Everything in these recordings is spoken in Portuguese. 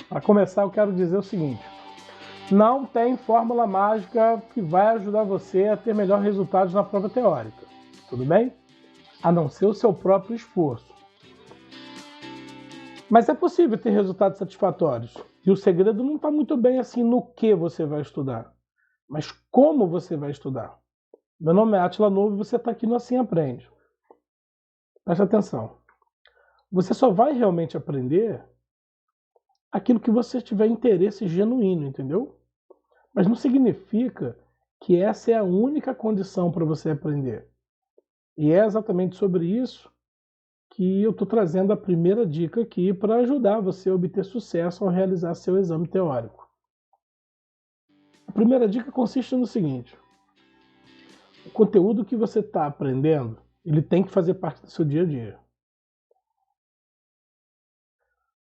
Para começar, eu quero dizer o seguinte: não tem fórmula mágica que vai ajudar você a ter melhores resultados na prova teórica, tudo bem? A não ser o seu próprio esforço. Mas é possível ter resultados satisfatórios. E o segredo não está muito bem assim no que você vai estudar, mas como você vai estudar. Meu nome é Átila Novo e você está aqui no Assim Aprende. Presta atenção. Você só vai realmente aprender aquilo que você tiver interesse genuíno, entendeu? Mas não significa que essa é a única condição para você aprender. E é exatamente sobre isso que eu estou trazendo a primeira dica aqui para ajudar você a obter sucesso ao realizar seu exame teórico. A primeira dica consiste no seguinte: o conteúdo que você está aprendendo, ele tem que fazer parte do seu dia a dia.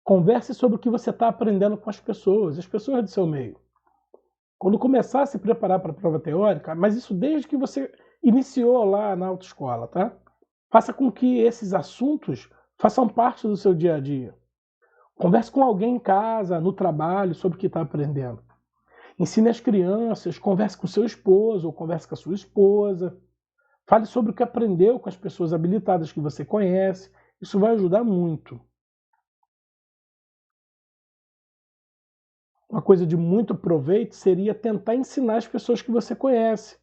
Converse sobre o que você está aprendendo com as pessoas do seu meio. Quando começar a se preparar para a prova teórica, mas isso desde que você iniciou lá na autoescola, tá? Faça com que esses assuntos façam parte do seu dia a dia. Converse com alguém em casa, no trabalho, sobre o que está aprendendo. Ensine as crianças, converse com seu esposo ou converse com a sua esposa. Fale sobre o que aprendeu com as pessoas habilitadas que você conhece. Isso vai ajudar muito. Uma coisa de muito proveito seria tentar ensinar as pessoas que você conhece,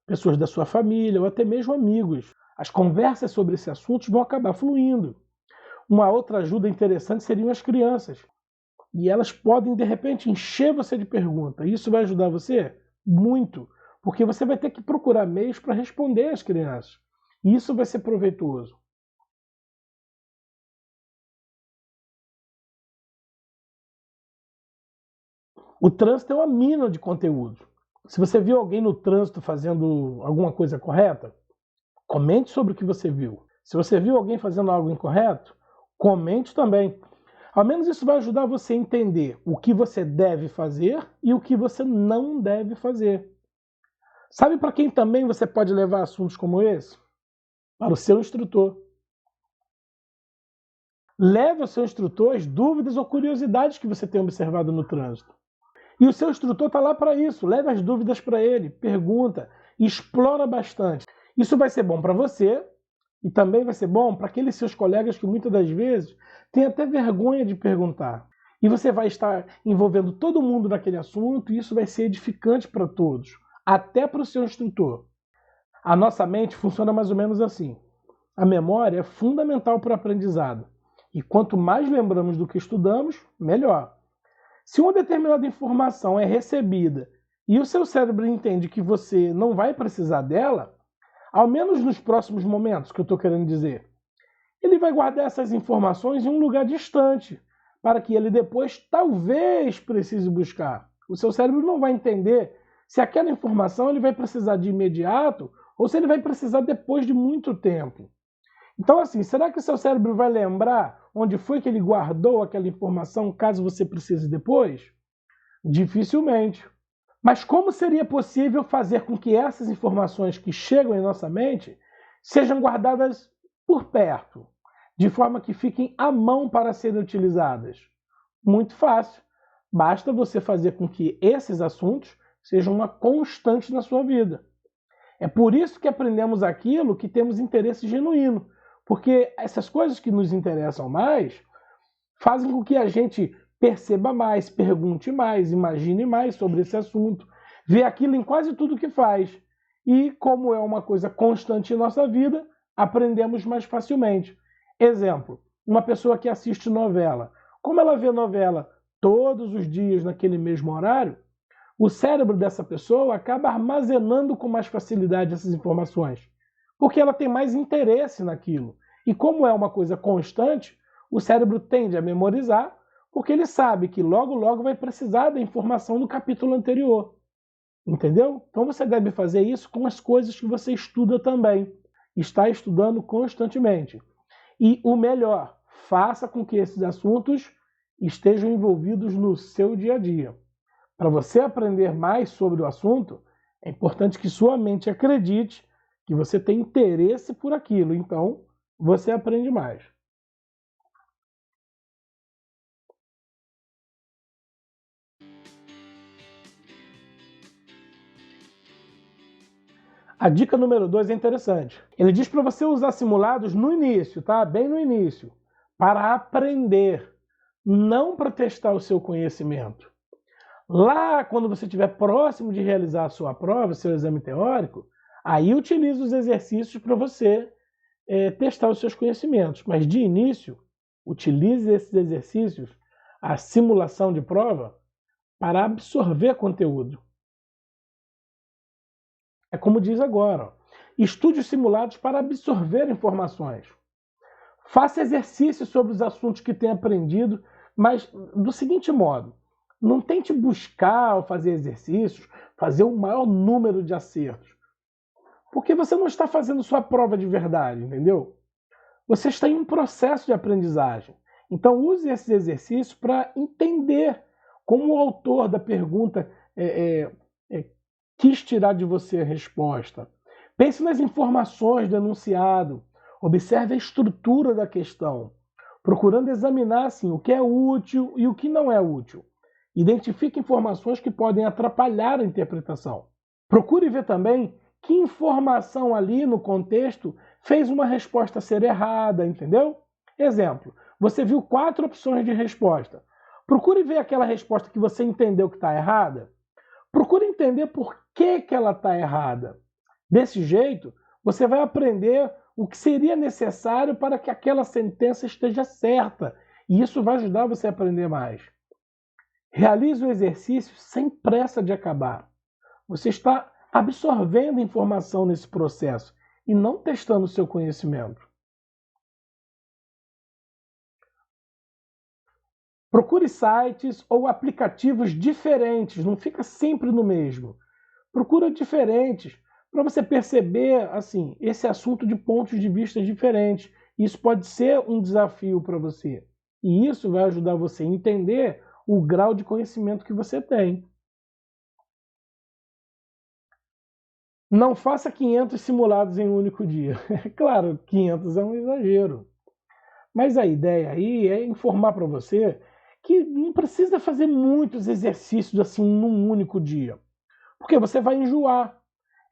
pessoas da sua família ou até mesmo amigos. As conversas sobre esse assunto vão acabar fluindo. Uma outra ajuda interessante seriam as crianças. E elas podem, de repente, encher você de perguntas. Isso vai ajudar você? Muito. Porque você vai ter que procurar meios para responder às crianças. E isso vai ser proveitoso. O trânsito é uma mina de conteúdo. Se você viu alguém no trânsito fazendo alguma coisa correta, comente sobre o que você viu. Se você viu alguém fazendo algo incorreto, comente também. Ao menos isso vai ajudar você a entender o que você deve fazer e o que você não deve fazer. Sabe para quem também você pode levar assuntos como esse? Para o seu instrutor. Leve ao seu instrutor as dúvidas ou curiosidades que você tem observado no trânsito. E o seu instrutor está lá para isso. Leve as dúvidas para ele, pergunta, explora bastante. Isso vai ser bom para você e também vai ser bom para aqueles seus colegas que muitas das vezes têm até vergonha de perguntar. E você vai estar envolvendo todo mundo naquele assunto e isso vai ser edificante para todos, até para o seu instrutor. A nossa mente funciona mais ou menos assim. A memória é fundamental para o aprendizado. E quanto mais lembramos do que estudamos, melhor. Se uma determinada informação é recebida e o seu cérebro entende que você não vai precisar dela, ao menos nos próximos momentos, que eu estou querendo dizer, ele vai guardar essas informações em um lugar distante, para que ele depois talvez precise buscar. O seu cérebro não vai entender se aquela informação ele vai precisar de imediato ou se ele vai precisar depois de muito tempo. Então, assim, será que o seu cérebro vai lembrar onde foi que ele guardou aquela informação caso você precise depois? Dificilmente. Mas como seria possível fazer com que essas informações que chegam em nossa mente sejam guardadas por perto, de forma que fiquem à mão para serem utilizadas? Muito fácil. Basta você fazer com que esses assuntos sejam uma constante na sua vida. É por isso que aprendemos aquilo que temos interesse genuíno, porque essas coisas que nos interessam mais fazem com que a gente perceba mais, pergunte mais, imagine mais sobre esse assunto, vê aquilo em quase tudo que faz. E como é uma coisa constante em nossa vida, aprendemos mais facilmente. Exemplo, uma pessoa que assiste novela. Como ela vê novela todos os dias naquele mesmo horário, o cérebro dessa pessoa acaba armazenando com mais facilidade essas informações, porque ela tem mais interesse naquilo. E como é uma coisa constante, o cérebro tende a memorizar, porque ele sabe que logo logo vai precisar da informação do capítulo anterior. Entendeu? Então você deve fazer isso com as coisas que você estuda também. Está estudando constantemente. E o melhor, faça com que esses assuntos estejam envolvidos no seu dia a dia. Para você aprender mais sobre o assunto, é importante que sua mente acredite que você tem interesse por aquilo. Então, você aprende mais. A dica número 2 é interessante. Ele diz para você usar simulados no início, tá? Bem no início, para aprender, não para testar o seu conhecimento. Lá, quando você estiver próximo de realizar a sua prova, seu exame teórico, aí utilize os exercícios para você testar os seus conhecimentos. Mas de início, utilize esses exercícios, a simulação de prova, para absorver conteúdo. É como diz agora, ó, estude os simulados para absorver informações. Faça exercícios sobre os assuntos que tem aprendido, mas do seguinte modo, não tente buscar ou fazer exercícios, fazer o maior número de acertos. Porque você não está fazendo sua prova de verdade, entendeu? Você está em um processo de aprendizagem. Então use esses exercícios para entender como o autor da pergunta quis tirar de você a resposta. Pense nas informações do enunciado. Observe a estrutura da questão, procurando examinar assim, o que é útil e o que não é útil. Identifique informações que podem atrapalhar a interpretação. Procure ver também que informação ali no contexto fez uma resposta ser errada, entendeu? Exemplo, você viu 4 opções de resposta. Procure ver aquela resposta que você entendeu que está errada. Procure entender por que ela está errada. Desse jeito, você vai aprender o que seria necessário para que aquela sentença esteja certa. E isso vai ajudar você a aprender mais. Realize o exercício sem pressa de acabar. Você está absorvendo informação nesse processo e não testando o seu conhecimento. Procure sites ou aplicativos diferentes, não fica sempre no mesmo. Procura diferentes para você perceber assim, esse assunto de pontos de vista diferentes. Isso pode ser um desafio para você. E isso vai ajudar você a entender o grau de conhecimento que você tem. Não faça 500 simulados em um único dia. Claro, 500 é um exagero. Mas a ideia aí é informar para você que não precisa fazer muitos exercícios assim num único dia. Porque você vai enjoar.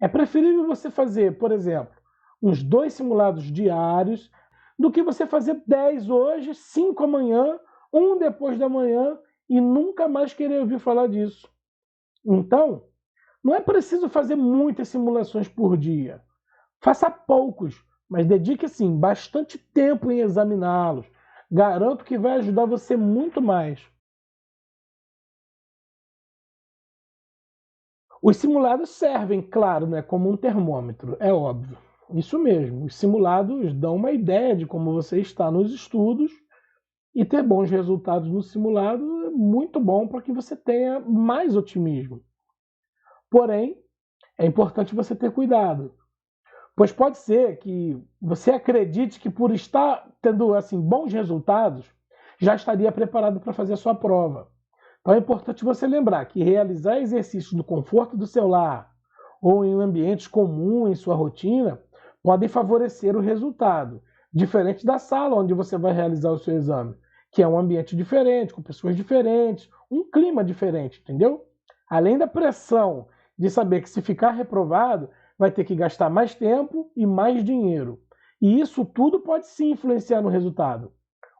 É preferível você fazer, por exemplo, uns 2 simulados diários do que você fazer 10 hoje, 5 amanhã, 1 depois da manhã e nunca mais querer ouvir falar disso. Então, não é preciso fazer muitas simulações por dia. Faça poucos, mas dedique sim bastante tempo em examiná-los. Garanto que vai ajudar você muito mais. Os simulados servem, claro, né, como um termômetro, é óbvio. Isso mesmo, os simulados dão uma ideia de como você está nos estudos e ter bons resultados no simulado é muito bom para que você tenha mais otimismo. Porém, é importante você ter cuidado, pois pode ser que você acredite que por estar tendo assim bons resultados, já estaria preparado para fazer a sua prova. Então é importante você lembrar que realizar exercícios no conforto do seu lar ou em ambientes comuns em sua rotina podem favorecer o resultado, diferente da sala onde você vai realizar o seu exame, que é um ambiente diferente, com pessoas diferentes, um clima diferente, entendeu? Além da pressão de saber que se ficar reprovado, vai ter que gastar mais tempo e mais dinheiro. E isso tudo pode sim influenciar no resultado.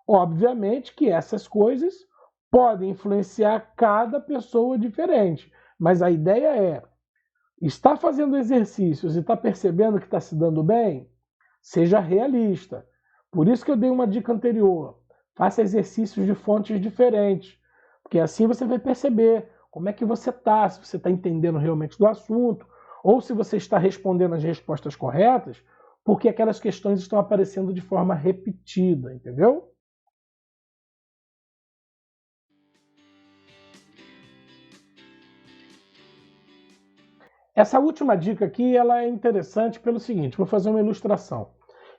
Obviamente que essas coisas podem influenciar cada pessoa diferente, mas a ideia é, está fazendo exercícios e está percebendo que está se dando bem? Seja realista. Por isso que eu dei uma dica anterior. Faça exercícios de fontes diferentes, porque assim você vai perceber como é que você está, se você está entendendo realmente do assunto, ou se você está respondendo as respostas corretas, porque aquelas questões estão aparecendo de forma repetida, entendeu? Essa última dica aqui ela é interessante pelo seguinte, vou fazer uma ilustração.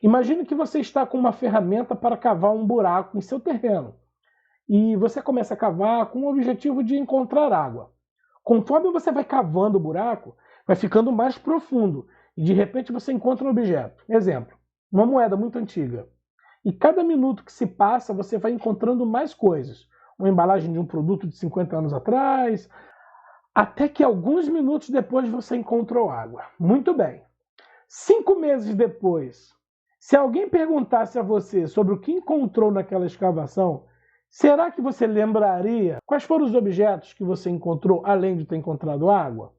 Imagine que você está com uma ferramenta para cavar um buraco em seu terreno. E você começa a cavar com o objetivo de encontrar água. Conforme você vai cavando o buraco, vai ficando mais profundo e de repente você encontra um objeto. Exemplo, uma moeda muito antiga. E cada minuto que se passa, você vai encontrando mais coisas. Uma embalagem de um produto de 50 anos atrás, até que alguns minutos depois você encontrou água. Muito bem. 5 meses depois, se alguém perguntasse a você sobre o que encontrou naquela escavação, será que você lembraria quais foram os objetos que você encontrou, além de ter encontrado água?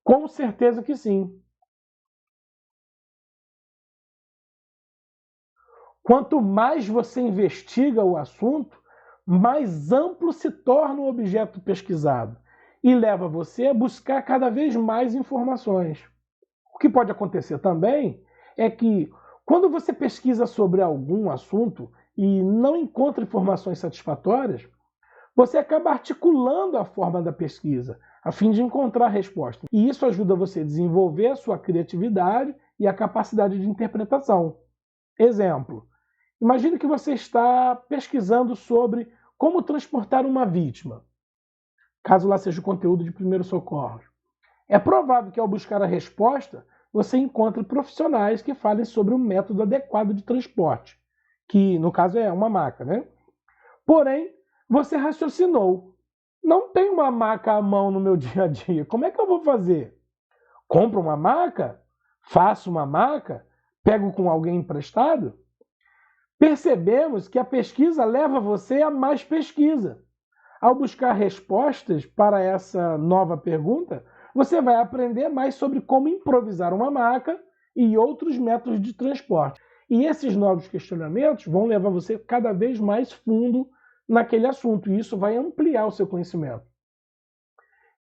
Com certeza que sim. Quanto mais você investiga o assunto, mais amplo se torna o objeto pesquisado e leva você a buscar cada vez mais informações. O que pode acontecer também é que, quando você pesquisa sobre algum assunto e não encontra informações satisfatórias, você acaba articulando a forma da pesquisa, a fim de encontrar respostas. E isso ajuda você a desenvolver a sua criatividade e a capacidade de interpretação. Exemplo: imagine que você está pesquisando sobre como transportar uma vítima, caso lá seja o conteúdo de primeiros socorros. É provável que, ao buscar a resposta, você encontre profissionais que falem sobre um método adequado de transporte, que no caso é uma maca, né? Porém, você raciocinou: não tem uma maca à mão no meu dia a dia, como é que eu vou fazer? Compro uma maca? Faço uma maca? Pego com alguém emprestado? Percebemos que a pesquisa leva você a mais pesquisa. Ao buscar respostas para essa nova pergunta, você vai aprender mais sobre como improvisar uma maca e outros métodos de transporte. E esses novos questionamentos vão levar você cada vez mais fundo naquele assunto, e isso vai ampliar o seu conhecimento.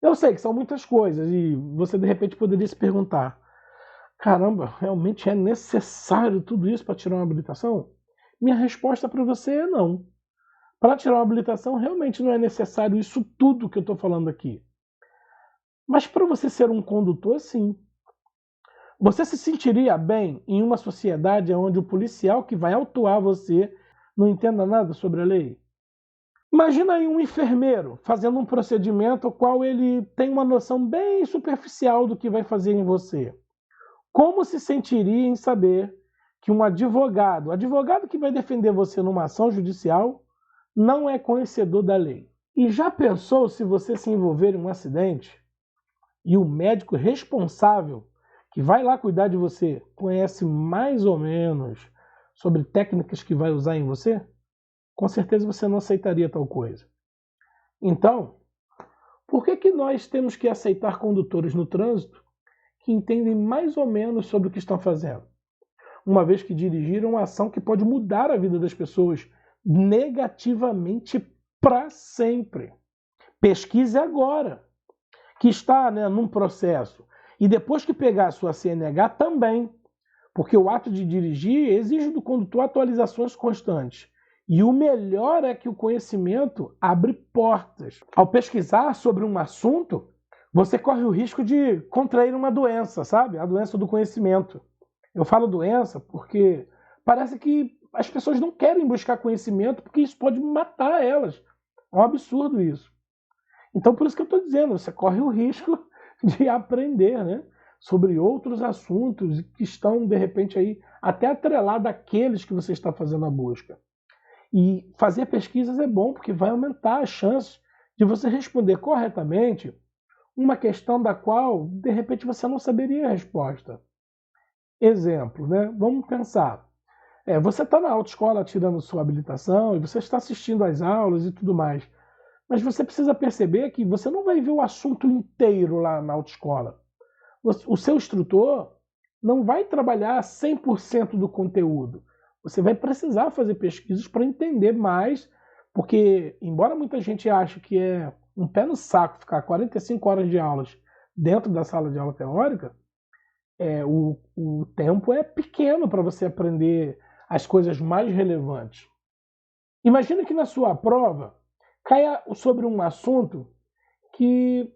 Eu sei que são muitas coisas, e você de repente poderia se perguntar: caramba, realmente é necessário tudo isso para tirar uma habilitação? Minha resposta para você é não. Para tirar uma habilitação, realmente não é necessário isso tudo que eu estou falando aqui. Mas para você ser um condutor, sim. Você se sentiria bem em uma sociedade onde o policial que vai autuar você não entenda nada sobre a lei? Imagina aí um enfermeiro fazendo um procedimento ao qual ele tem uma noção bem superficial do que vai fazer em você. Como se sentiria em saber que um advogado, o advogado que vai defender você numa ação judicial, não é conhecedor da lei? E já pensou se você se envolver em um acidente e o médico responsável que vai lá cuidar de você conhece mais ou menos sobre técnicas que vai usar em você? Com certeza você não aceitaria tal coisa. Então, por que nós temos que aceitar condutores no trânsito que entendem mais ou menos sobre o que estão fazendo, uma vez que dirigiram uma ação que pode mudar a vida das pessoas negativamente para sempre? Pesquise agora, que está, num processo. E depois que pegar a sua CNH também, porque o ato de dirigir exige do condutor atualizações constantes. E o melhor é que o conhecimento abre portas. Ao pesquisar sobre um assunto, você corre o risco de contrair uma doença, sabe? A doença do conhecimento. Eu falo doença porque parece que as pessoas não querem buscar conhecimento porque isso pode matar elas. É um absurdo isso. Então, por isso que eu estou dizendo, você corre o risco de aprender, né, sobre outros assuntos que estão, de repente, aí até atrelados àqueles que você está fazendo a busca. E fazer pesquisas é bom porque vai aumentar as chances de você responder corretamente uma questão da qual, de repente, você não saberia a resposta. Exemplo, né? Vamos pensar. Você está na autoescola tirando sua habilitação e você está assistindo às aulas e tudo mais. Mas você precisa perceber que você não vai ver o assunto inteiro lá na autoescola. O seu instrutor não vai trabalhar 100% do conteúdo. Você vai precisar fazer pesquisas para entender mais, porque, embora muita gente ache que é um pé no saco ficar 45 horas de aulas dentro da sala de aula teórica, o tempo é pequeno para você aprender as coisas mais relevantes. Imagina que na sua prova caia sobre um assunto que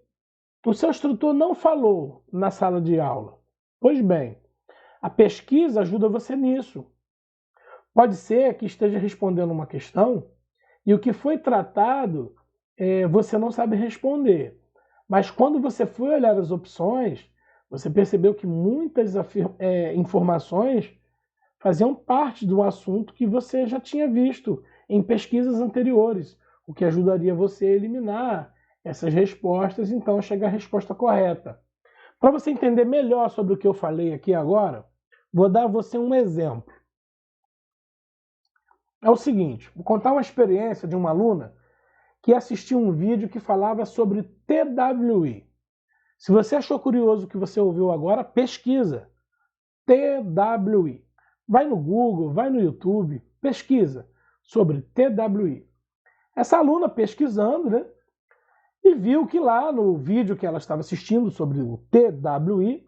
o seu instrutor não falou na sala de aula. Pois bem, a pesquisa ajuda você nisso. Pode ser que esteja respondendo uma questão e o que foi tratado você não sabe responder. Mas quando você foi olhar as opções, você percebeu que muitas informações faziam parte do assunto que você já tinha visto em pesquisas anteriores, o que ajudaria você a eliminar essas respostas e então a chegar à resposta correta. Para você entender melhor sobre o que eu falei aqui agora, vou dar a você um exemplo. É o seguinte, vou contar uma experiência de uma aluna que assistiu um vídeo que falava sobre TWI. Se você achou curioso o que você ouviu agora, pesquisa. TWI. Vai no Google, vai no YouTube, pesquisa sobre TWI. Essa aluna pesquisando, né, e viu que lá no vídeo que ela estava assistindo sobre o TWI,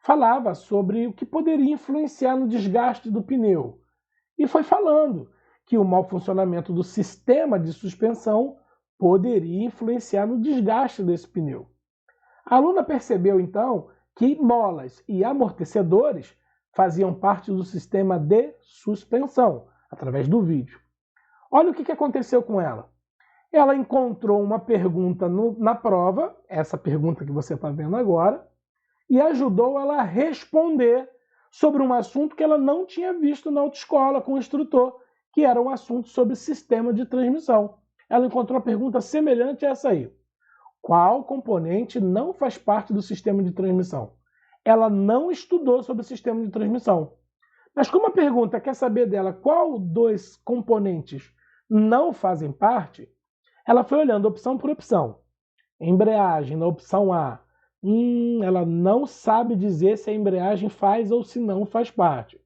falava sobre o que poderia influenciar no desgaste do pneu. E foi falando que o mau funcionamento do sistema de suspensão poderia influenciar no desgaste desse pneu. A aluna percebeu, então, que molas e amortecedores faziam parte do sistema de suspensão, através do vídeo. Olha o que aconteceu com ela. Ela encontrou uma pergunta na prova, essa pergunta que você está vendo agora, e ajudou ela a responder sobre um assunto que ela não tinha visto na autoescola com o instrutor, que era um assunto sobre sistema de transmissão. Ela encontrou uma pergunta semelhante a essa aí. Qual componente não faz parte do sistema de transmissão? Ela não estudou sobre o sistema de transmissão. Mas como a pergunta quer saber dela qual dos componentes não fazem parte, ela foi olhando opção por opção. Embreagem, na opção A. Ela não sabe dizer se a embreagem faz ou se não faz parte.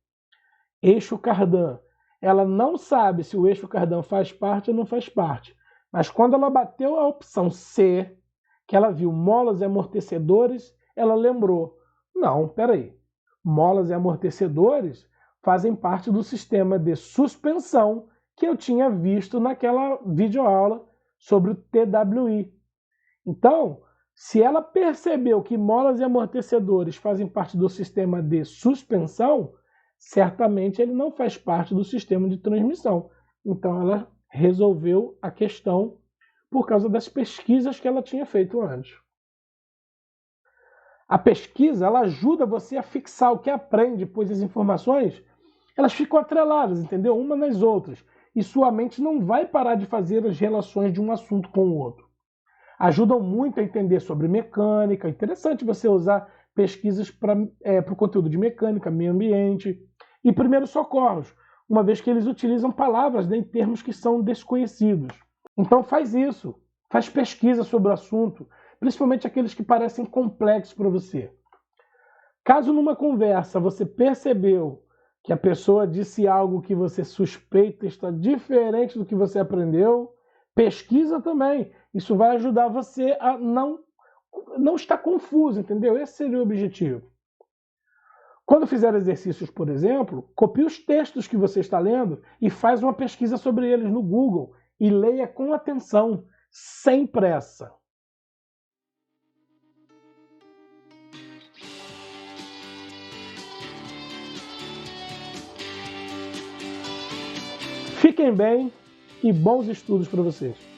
Eixo cardan. Ela não sabe se o eixo cardan faz parte ou não faz parte. Mas quando ela bateu a opção C, que ela viu molas e amortecedores, ela lembrou. Não, peraí. Molas e amortecedores fazem parte do sistema de suspensão que eu tinha visto naquela videoaula sobre o TWI. Então, se ela percebeu que molas e amortecedores fazem parte do sistema de suspensão, certamente ele não faz parte do sistema de transmissão. Então ela resolveu a questão por causa das pesquisas que ela tinha feito antes. A pesquisa ela ajuda você a fixar o que aprende, pois as informações elas ficam atreladas, entendeu? Uma nas outras. E sua mente não vai parar de fazer as relações de um assunto com o outro. Ajudam muito a entender sobre mecânica. É interessante você usar pesquisas para o conteúdo de mecânica, meio ambiente e primeiros socorros, uma vez que eles utilizam palavras em termos que são desconhecidos. Então faz isso, faz pesquisa sobre o assunto, principalmente aqueles que parecem complexos para você. Caso numa conversa você percebeu que a pessoa disse algo que você suspeita está diferente do que você aprendeu, pesquisa também. Isso vai ajudar você a não estar confuso, entendeu? Esse seria o objetivo. Quando fizer exercícios, por exemplo, copie os textos que você está lendo e faz uma pesquisa sobre eles no Google e leia com atenção, sem pressa. Fiquem bem e bons estudos para vocês.